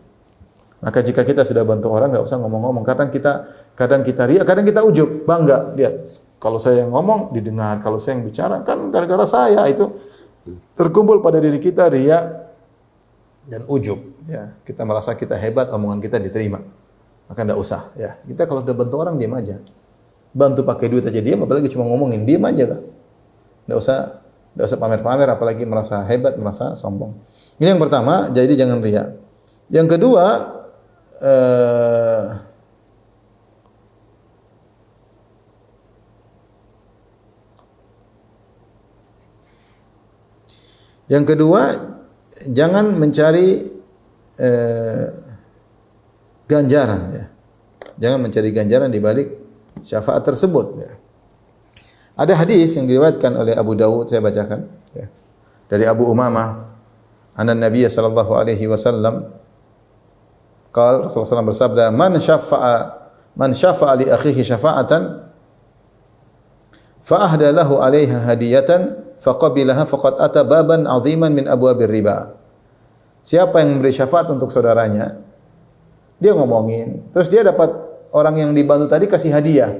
Maka jika kita sudah bantu orang, enggak usah ngomong-ngomong. Kadang kita riya, kadang kita ujub, bangga. Lihat, kalau saya yang ngomong didengar, kalau saya yang bicara kan gara-gara saya itu terkumpul pada diri kita riya dan ujub. Ya, kita merasa kita hebat, omongan kita diterima. Maka enggak usah. Ya, kita kalau sudah bantu orang diam aja. Bantu pakai duit aja diam, apalagi cuma ngomongin, diam aja lah. Enggak usah pamer-pamer, apalagi merasa hebat, merasa sombong. Ini yang pertama, jadi jangan riya. Yang kedua, jangan mencari ganjaran ya. Jangan mencari ganjaran di balik syafaat tersebut ya. Ada hadis yang diriwayatkan oleh Abu Dawud, saya bacakan ya. Dari Abu Umamah, anna Nabiy sallallahu alaihi wasallam qala, Rasulullah SAW bersabda, man syafa'a li akhihi syafa'atan fa ahda lahu 'alaiha hadiyatan faqabilaha faqad ata baban 'aziman min abwabir riba. Siapa yang memberi syafaat untuk saudaranya, dia ngomongin, terus dia dapat orang yang dibantu tadi kasih hadiah.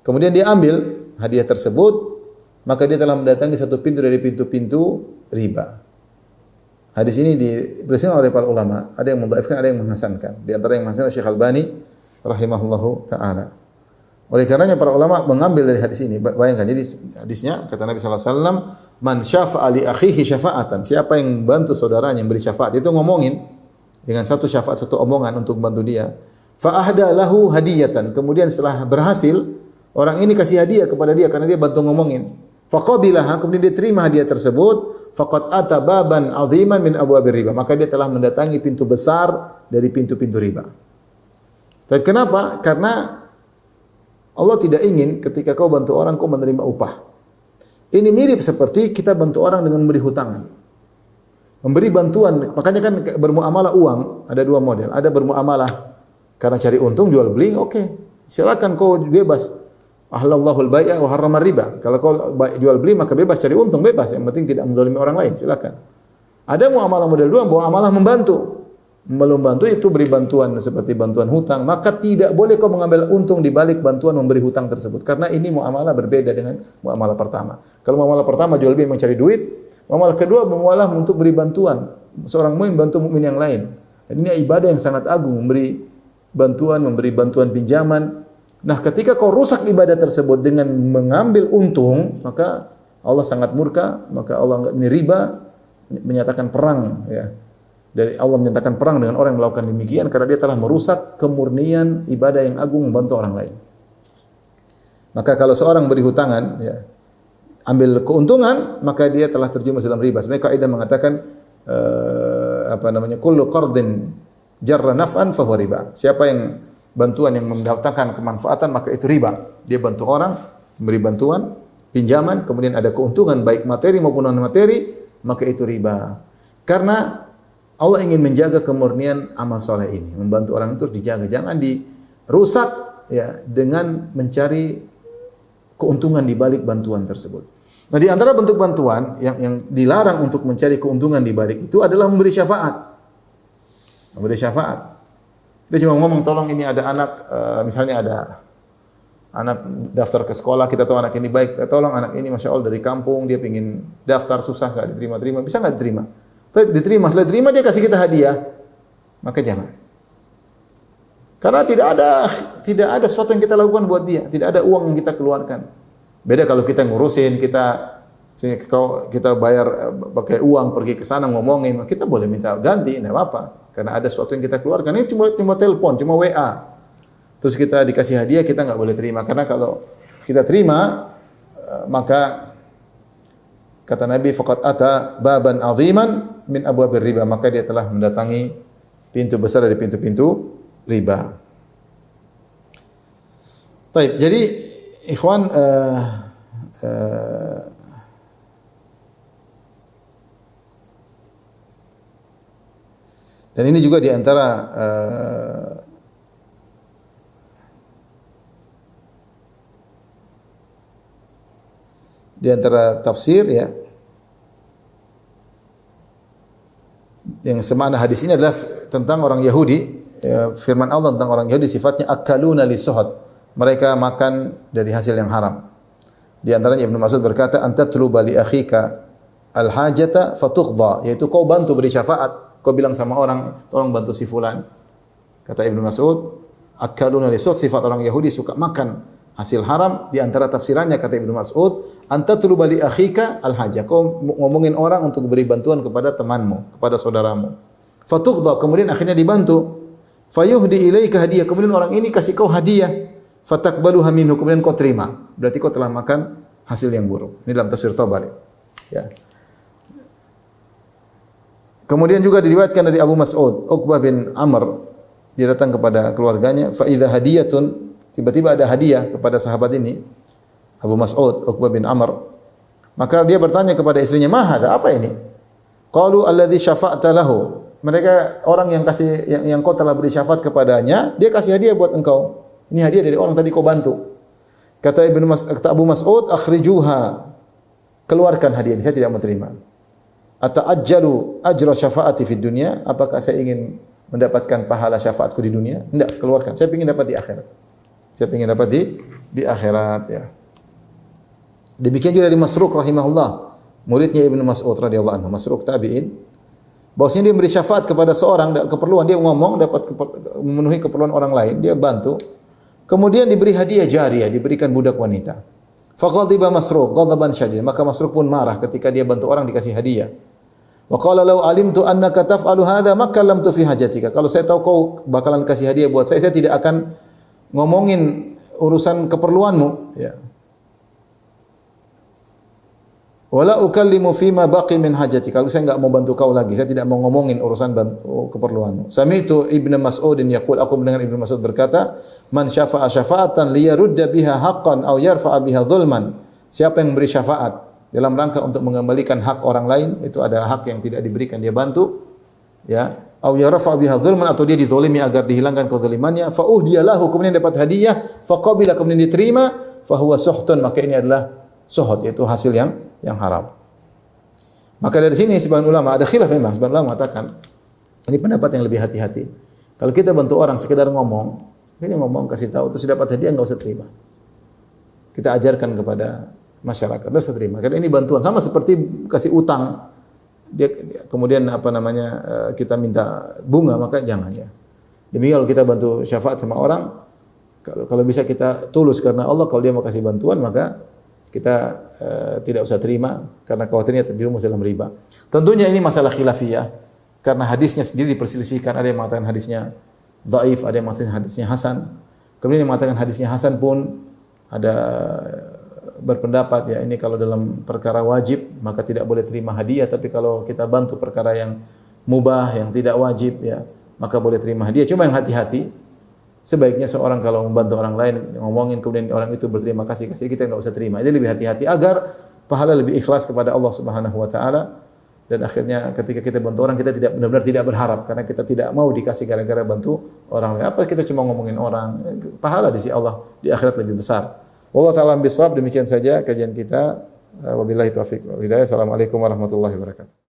Kemudian dia ambil hadiah tersebut, maka dia telah mendatangi satu pintu dari pintu-pintu riba. Hadis ini dibersihkan oleh para ulama, ada yang mendhaifkan, ada yang menghasankan. Di antara yang menghasankan Syekh Albani rahimahullahu taala. Oleh karenanya para ulama mengambil dari hadis ini. Bayangkan, jadi hadisnya kata Nabi sallallahu alaihi wasallam, man syafa'a li akhihi syafa'atan. Siapa yang bantu saudaranya yang beri syafaat, itu ngomongin dengan satu syafaat, satu omongan untuk bantu dia. Fa ahda lahu hadiyatan. Kemudian setelah berhasil, orang ini kasih hadiah kepada dia karena dia bantu ngomongin. Faqabilaha, kemudian dia terima hadiah tersebut, faqad ata baban 'aziman min abwabir riba. Maka dia telah mendatangi pintu besar dari pintu-pintu riba. Tapi kenapa? Karena Allah tidak ingin ketika kau bantu orang kau menerima upah. Ini mirip seperti kita bantu orang dengan memberi hutangan. Memberi bantuan, makanya kan bermuamalah uang ada dua model. Ada bermuamalah karena cari untung jual beli, oke. Silakan kau bebas. Ahlallahu al-bai'a wa harrama riba. Kalau kau jual beli maka bebas cari untung, bebas. Yang penting tidak menzalimi orang lain, silakan. Ada muamalah model dua, muamalah membantu. Membantu itu beri bantuan seperti bantuan hutang, maka tidak boleh kau mengambil untung di balik bantuan memberi hutang tersebut. Karena ini muamalah berbeda dengan muamalah pertama. Kalau muamalah pertama jual beli mencari duit, muamalah kedua muamalah untuk beri bantuan. Seorang mukmin bantu mukmin yang lain. Dan ini ibadah yang sangat agung, memberi bantuan pinjaman. Nah, ketika kau rusak ibadah tersebut dengan mengambil untung, maka Allah sangat murka, maka Allah enggak, ini riba, menyatakan perang ya. Dari Allah menyatakan perang dengan orang yang melakukan demikian karena dia telah merusak kemurnian ibadah yang agung membantu orang lain. Maka kalau seorang beri hutangan ya, ambil keuntungan, maka dia telah terjerumus dalam riba. Sebenarnya kaidah mengatakan kullu qardin jarra naf'an fa huwa riba. Siapa yang bantuan yang mendatangkan kemanfaatan maka itu riba. Dia bantu orang, memberi bantuan, pinjaman, kemudian ada keuntungan baik materi maupun non materi, maka itu riba. Karena Allah ingin menjaga kemurnian amal soleh ini, membantu orang itu dijaga, jangan dirusak ya dengan mencari keuntungan di balik bantuan tersebut. Nah, di antara bentuk bantuan yang dilarang untuk mencari keuntungan di balik itu adalah memberi syafaat. Memberi syafaat. Kita cuma ngomong, tolong ini ada anak, misalnya ada anak daftar ke sekolah, kita tahu anak ini baik, tolong anak ini Masya Allah dari kampung, dia ingin daftar susah, nggak diterima, bisa nggak diterima? Tapi diterima, setelah diterima dia kasih kita hadiah, maka jangan. Karena tidak ada sesuatu yang kita lakukan buat dia, tidak ada uang yang kita keluarkan. Beda kalau kita ngurusin, kita bayar pakai uang, pergi ke sana ngomongin, kita boleh minta ganti, enggak apa-apa. Karena ada sesuatu yang kita keluarkan. Ini cuma telepon, cuma WA. Terus kita dikasih hadiah, kita enggak boleh terima. Karena kalau kita terima, maka kata Nabi, faqad ata baban aziman min abwabir riba, maka dia telah mendatangi pintu besar dari pintu-pintu riba. Baik, jadi ikhwan dan ini juga di antara tafsir ya, yang semakna hadis ini adalah tentang orang Yahudi. Firman Allah tentang orang Yahudi sifatnya akaluna lisuhud. Mereka makan dari hasil yang haram. Di antaranya Ibnu Mas'ud berkata, anta tuluba li akhika al-hajata fatuqda, yaitu kau bantu beri syafaat, kau bilang sama orang, tolong bantu si fulan. Kata Ibnu Mas'ud, akaluna lisuhud, sifat orang Yahudi suka makan hasil haram. Di antara tafsirannya kata Ibnu Mas'ud, anta tuluba li akhika al-hajah, kau ngomongin orang untuk beri bantuan kepada temanmu, kepada saudaramu. Fatuqda, kemudian akhirnya dibantu. Fayuhdi ilaika hadiah, kemudian orang ini kasih kau hadiah, fatakbaluha minhu, kemudian kau terima, berarti kau telah makan hasil yang buruk. Ini dalam tafsir Tabari. Ya. Kemudian juga diriwayatkan dari Abu Mas'ud, Uqbah bin Amr, dia datang kepada keluarganya, fa idza hadiyatun, tiba-tiba ada hadiah kepada sahabat ini, Abu Mas'ud, Uqbah bin Amr. Maka dia bertanya kepada istrinya, "Ma hadza? Apa ini?" Qalu alladzi syafa'ta lahu. Mereka orang yang kau telah beri syafaat kepadanya, dia kasih hadiah buat engkau. Ini hadiah dari orang tadi kau bantu. Kata Abu Mas'ud, akhrijuha. Keluarkan hadiah ini, saya tidak mau terima. Ata'ajjalu ajra syafaati fid dunya? Apakah saya ingin mendapatkan pahala syafaatku di dunia? Tidak, keluarkan. Saya ingin dapat di akhirat. Saya ingin dapat di akhirat ya. Demikian juga dari Masruq rahimahullah, muridnya Ibnu Mas'ud radhiyallahu anhu, Masruq tabi'in. Bahwasanya dia memberi syafaat kepada seorang dalam keperluan, dia ngomong dapat memenuhi keperluan orang lain, dia bantu. Kemudian diberi hadiah jariyah, diberikan budak wanita. Faqadiba Masruq ghadaban syadid, maka Masruq pun marah ketika dia bantu orang dikasih hadiah. Wa qala law alimtu annaka taf'alu hadza ma kallamtu fi hajatika. Kalau saya tahu kau bakalan kasih hadiah buat saya tidak akan ngomongin urusan keperluanmu ya. Wala ukallimu fima baqi min hajati. Kalau saya enggak mau bantu kau lagi, saya tidak mau ngomongin urusan keperluanmu. Sami'tu Ibnu Mas'udin yaqul, aku mendengar Ibnu Mas'ud berkata, man syafa'a syafa'atan liyarudda biha haqqan aw yarfa'a biha dzulman. Siapa yang memberi syafaat dalam rangka untuk mengembalikan hak orang lain, itu ada hak yang tidak diberikan dia bantu, ya. Aw yarfa'a biha dzulman, atau dia dizalimi agar dihilangkan kezalimannya, fa uhdiyalahu, kemudian dapat hadiah, fa qabila, kemudian diterima, fa huwa suhtun, maka ini adalah suhud, yaitu hasil yang haram. Maka dari sini sebagian ulama ada khilaf memang, sebagian ulama mengatakan ini pendapat yang lebih hati-hati. Kalau kita bantu orang sekedar ngomong, ini ngomong kasih tahu terus dapat hadiah enggak usah terima. Kita ajarkan kepada masyarakat enggak usah terima. Karena ini bantuan sama seperti kasih utang. Dia kemudian kita minta bunga, maka jangan ya. Demikian kalau kita bantu syafaat sama orang, kalau bisa kita tulus karena Allah, kalau dia mau kasih bantuan maka kita tidak usah terima karena khawatirnya terjerumus dalam riba. Tentunya ini masalah khilafiyah karena hadisnya sendiri diperselisihkan. Ada yang mengatakan hadisnya dhaif, ada yang mengatakan hadisnya hasan. Kemudian yang mengatakan hadisnya hasan pun ada berpendapat ya ini kalau dalam perkara wajib maka tidak boleh terima hadiah, tapi kalau kita bantu perkara yang mubah yang tidak wajib ya maka boleh terima hadiah. Cuma yang hati-hati, sebaiknya seorang kalau membantu orang lain ngomongin kemudian orang itu berterima kasih kita enggak usah terima. Jadi lebih hati-hati agar pahala lebih ikhlas kepada Allah Subhanahu wa taala, dan akhirnya ketika kita bantu orang kita tidak benar-benar tidak berharap karena kita tidak mau dikasih gara-gara bantu orang lain. Apa kita cuma ngomongin orang, pahala di sisi Allah di akhirat lebih besar. Wallahu taala bisawab. Demikian saja kajian kita. Wabillahi taufiq wal hidayah. Assalamualaikum warahmatullahi wabarakatuh.